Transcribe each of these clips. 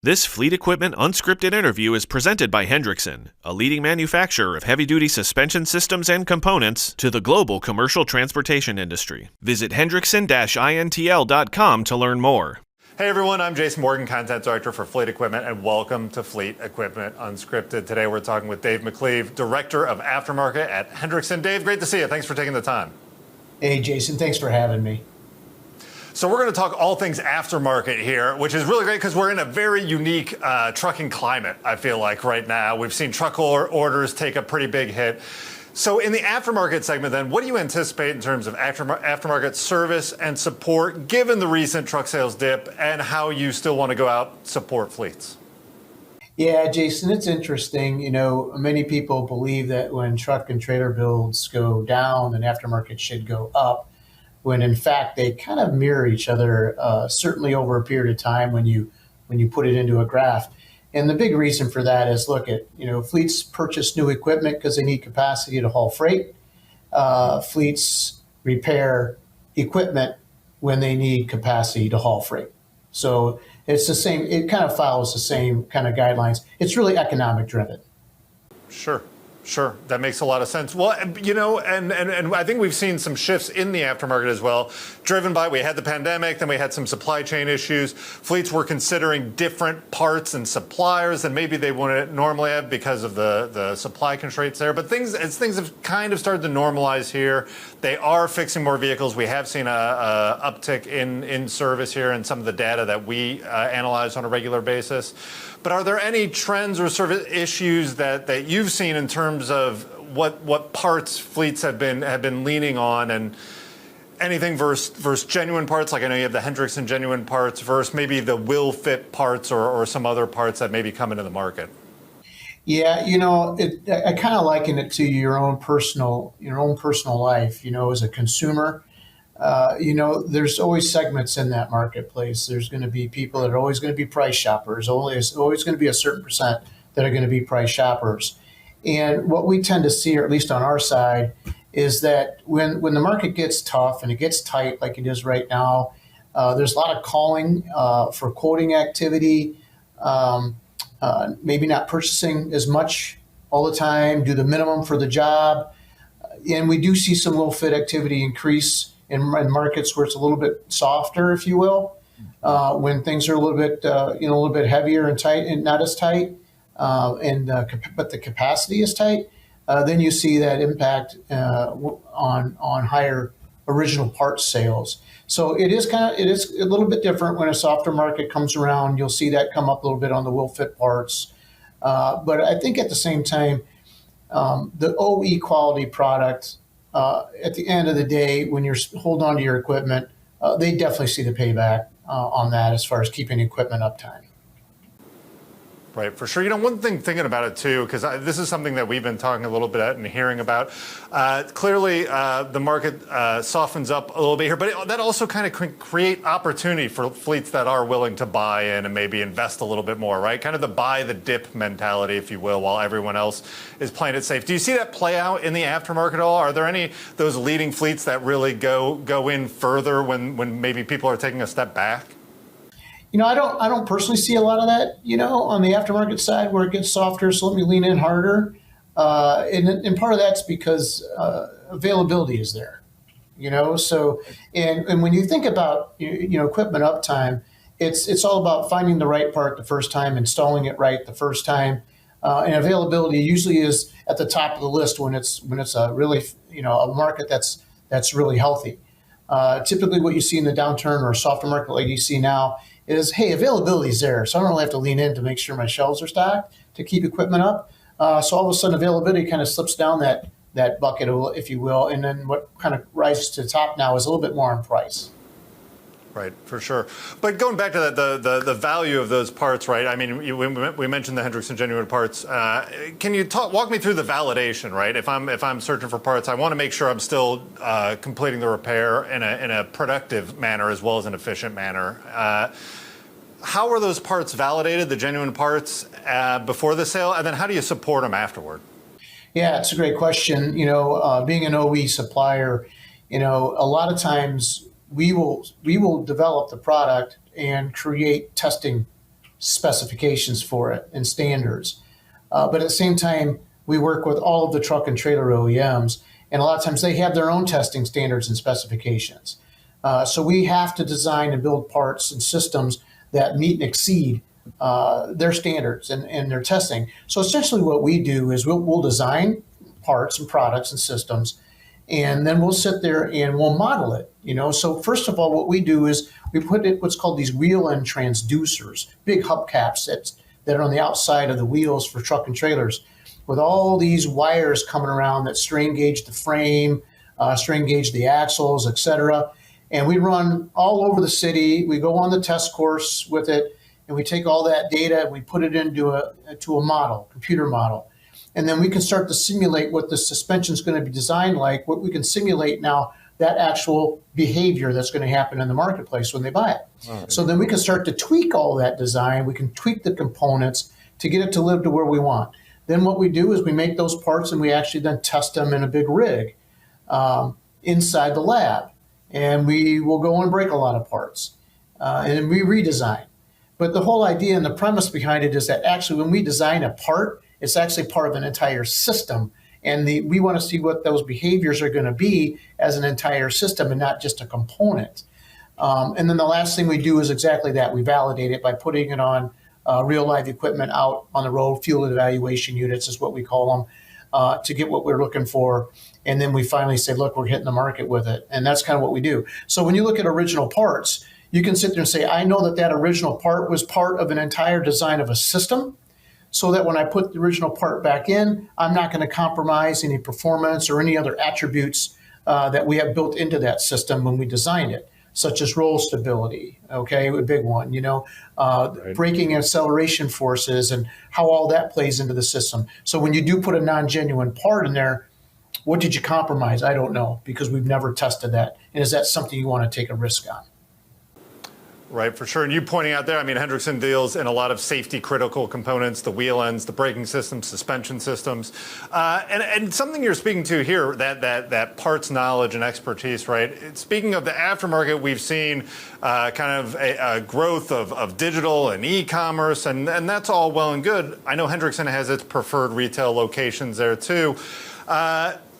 This Fleet Equipment Unscripted interview is presented by Hendrickson, a leading manufacturer of heavy-duty suspension systems and components to the global commercial transportation industry. Visit hendrickson-intl.com to learn more. Hey everyone, I'm Jason Morgan, Content Director for Fleet Equipment, and welcome to Fleet Equipment Unscripted. Today we're talking with Dave McCleave, Director of Aftermarket at Hendrickson. Dave, great to see you. Thanks for taking the time. Hey Jason, thanks for having me. So we're going to talk all things aftermarket here, which is really great because we're in a very unique trucking climate, I feel like, right now. We've seen truck orders take a pretty big hit. So in the aftermarket segment, then, what do you anticipate in terms of aftermarket service and support, given the recent truck sales dip, and how you still want to go out and support fleets? Yeah, Jason, it's interesting. You know, many people believe that when truck and trailer builds go down, then aftermarket should go up, when in fact they kind of mirror each other, certainly over a period of time when you put it into a graph. And the big reason for that is, look at, fleets purchase new equipment because they need capacity to haul freight. Fleets repair equipment when they need capacity to haul freight. So it's the same, it kind of follows the same kind of guidelines. It's really economic driven. Sure. That makes a lot of sense. Well, and I think we've seen some shifts in the aftermarket as well, driven by, we had the pandemic, then we had some supply chain issues. Fleets were considering different parts and suppliers than maybe they wouldn't normally have because of the supply constraints there. But things have kind of started to normalize here. They are fixing more vehicles. We have seen a uptick in service here and some of the data that we analyze on a regular basis. But are there any trends or service issues that you've seen in terms of what parts fleets have been leaning on, and anything versus genuine parts? Like, I know you have the Hendrickson genuine parts versus maybe the will fit parts or some other parts that maybe come into the market. Yeah, I kind of liken it to your own personal life. As a consumer, there's always segments in that marketplace. There's going to be people that are always going to be price shoppers. There's always going to be a certain percent that are going to be price shoppers. And what we tend to see, or at least on our side, is that when the market gets tough and it gets tight like it is right now, there's a lot of calling for quoting activity, maybe not purchasing as much all the time, do the minimum for the job. And we do see some will fit activity increase in markets where it's a little bit softer, if you will, when things are a little bit heavier and tight and not as tight, but the capacity is tight. Then you see that impact on higher original parts sales. So it is a little bit different when a softer market comes around. You'll see that come up a little bit on the will fit parts, but I think at the same time, the OE quality product. At the end of the day, when you're holding on to your equipment, they definitely see the payback on that as far as keeping equipment uptime. Right, for sure. One thing thinking about it too, because this is something that we've been talking a little bit at and hearing about. Clearly, the market softens up a little bit here, but that also kind of can create opportunity for fleets that are willing to buy in and maybe invest a little bit more, right? Kind of the buy the dip mentality, if you will, while everyone else is playing it safe. Do you see that play out in the aftermarket at all? Are there any those leading fleets that really go in further when maybe people are taking a step back? I don't personally see a lot of that, on the aftermarket side where it gets softer. So let me lean in harder. And part of that's because availability is there, So, and when you think about, equipment uptime, it's all about finding the right part the first time, installing it right the first time. And availability usually is at the top of the list when it's a really, a market that's really healthy. Typically what you see in the downturn or a softer market like you see now is, hey, availability is there, so I don't really have to lean in to make sure my shelves are stocked to keep equipment up. So all of a sudden, availability kind of slips down that bucket, if you will, and then what kind of rises to the top now is a little bit more on price. Right, for sure. But going back to the value of those parts, right? I mean, we mentioned the Hendrickson genuine parts. Can you walk me through the validation, right? If I'm searching for parts, I want to make sure I'm still completing the repair in a productive manner as well as an efficient manner. How are those parts validated, the genuine parts, before the sale, and then how do you support them afterward? Yeah, it's a great question. Being an OE supplier, a lot of times we will develop the product and create testing specifications for it and standards. But at the same time, we work with all of the truck and trailer OEMs, and a lot of times they have their own testing standards and specifications. So we have to design and build parts and systems that meet and exceed their standards and their testing. So essentially what we do is we'll design parts and products and systems, and then we'll sit there and we'll model it. So first of all, what we do is we put in what's called these wheel end transducers, big hubcaps that are on the outside of the wheels for truck and trailers, with all these wires coming around that strain gauge the frame, strain gauge the axles, etc. And we run all over the city. We go on the test course with it, and we take all that data and we put it into a model, computer model. And then we can start to simulate what the suspension is going to be designed like, what we can simulate now, that actual behavior that's going to happen in the marketplace when they buy it. Right. So then we can start to tweak all that design. We can tweak the components to get it to live to where we want. Then what we do is we make those parts and we actually then test them in a big rig inside the lab. And we will go and break a lot of parts and we redesign. But the whole idea and the premise behind it is that actually when we design a part, it's actually part of an entire system. And we want to see what those behaviors are going to be as an entire system and not just a component. And then the last thing we do is exactly that. We validate it by putting it on real live equipment out on the road. Field evaluation units is what we call them, to get what we're looking for. And then we finally say, look, we're hitting the market with it. And that's kind of what we do. So when you look at original parts, you can sit there and say, I know that original part was part of an entire design of a system, so that when I put the original part back in, I'm not going to compromise any performance or any other attributes that we have built into that system when we designed it, such as roll stability, okay, a big one, right. Braking and acceleration forces and how all that plays into the system. So when you do put a non-genuine part in there, what did you compromise? I don't know, because we've never tested that. And is that something you want to take a risk on? Right, for sure. And you pointing out there, Hendrickson deals in a lot of safety critical components, the wheel ends, the braking systems, suspension systems. And something you're speaking to here, that parts knowledge and expertise, right? Speaking of the aftermarket, we've seen kind of a growth of digital and e-commerce, and that's all well and good. I know Hendrickson has its preferred retail locations there too.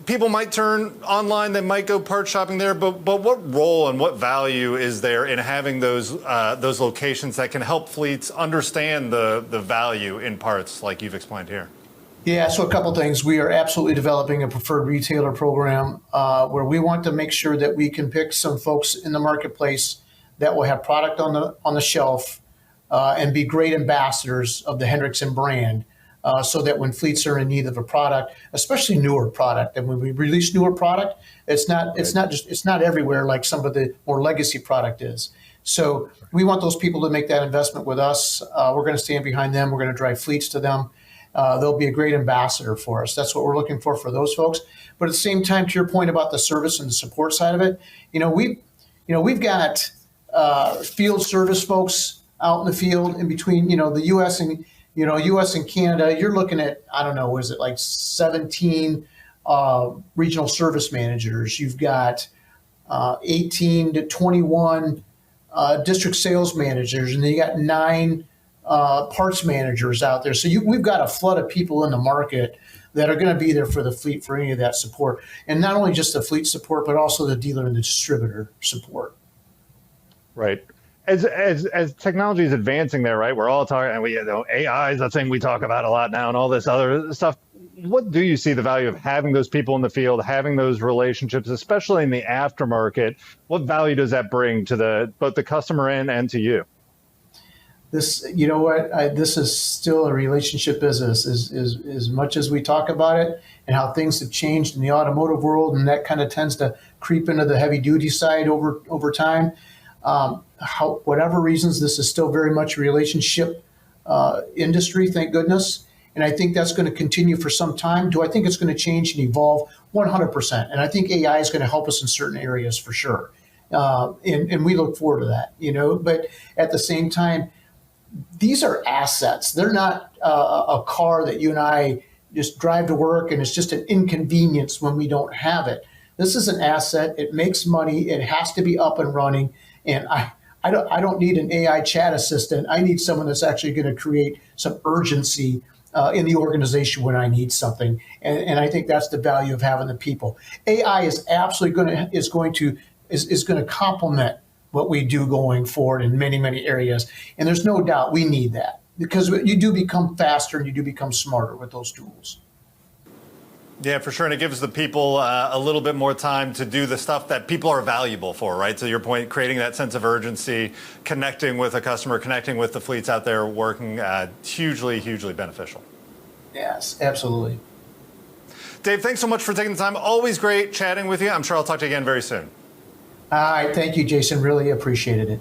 People might turn online, they might go part shopping there, but what role and what value is there in having those locations that can help fleets understand the value in parts like you've explained here? Yeah, so a couple things. We are absolutely developing a preferred retailer program where we want to make sure that we can pick some folks in the marketplace that will have product on the shelf and be great ambassadors of the Hendrickson brand. So that when fleets are in need of a product, especially newer product, and when we release newer product, it's not everywhere like some of the more legacy product is. So we want those people to make that investment with us. We're going to stand behind them. We're going to drive fleets to them. They'll be a great ambassador for us. That's what we're looking for those folks. But at the same time, to your point about the service and the support side of it, we've got field service folks out in the field in between, the U.S. and Canada. You're looking at, I don't know, what is it, like 17 regional service managers. You've got 18 to 21 district sales managers, and then you got 9 parts managers out there. So we've got a flood of people in the market that are going to be there for the fleet for any of that support. And not only just the fleet support, but also the dealer and the distributor support. Right. As technology is advancing there, right, we're all talking, and AI is the thing we talk about a lot now and all this other stuff. What do you see the value of having those people in the field, having those relationships, especially in the aftermarket? What value does that bring to both the customer and to you? This, this is still a relationship business as much as we talk about it and how things have changed in the automotive world, and that kind of tends to creep into the heavy duty side over time. Whatever reasons, this is still very much a relationship industry, thank goodness. And I think that's going to continue for some time. Do I think it's going to change and evolve? 100%. And I think AI is going to help us in certain areas for sure. And we look forward to that, But at the same time, these are assets. They're not a car that you and I just drive to work and it's just an inconvenience when we don't have it. This is an asset. It makes money. It has to be up and running. And I don't need an AI chat assistant. I need someone that's actually going to create some urgency in the organization when I need something. And I think that's the value of having the people. AI is absolutely going to complement what we do going forward in many, many areas. And there's no doubt we need that, because you do become faster and you do become smarter with those tools. Yeah, for sure. And it gives the people a little bit more time to do the stuff that people are valuable for, right? To your point, creating that sense of urgency, connecting with a customer, connecting with the fleets out there working, hugely, hugely beneficial. Yes, absolutely. Dave, thanks so much for taking the time. Always great chatting with you. I'm sure I'll talk to you again very soon. All right. Thank you, Jason. Really appreciated it.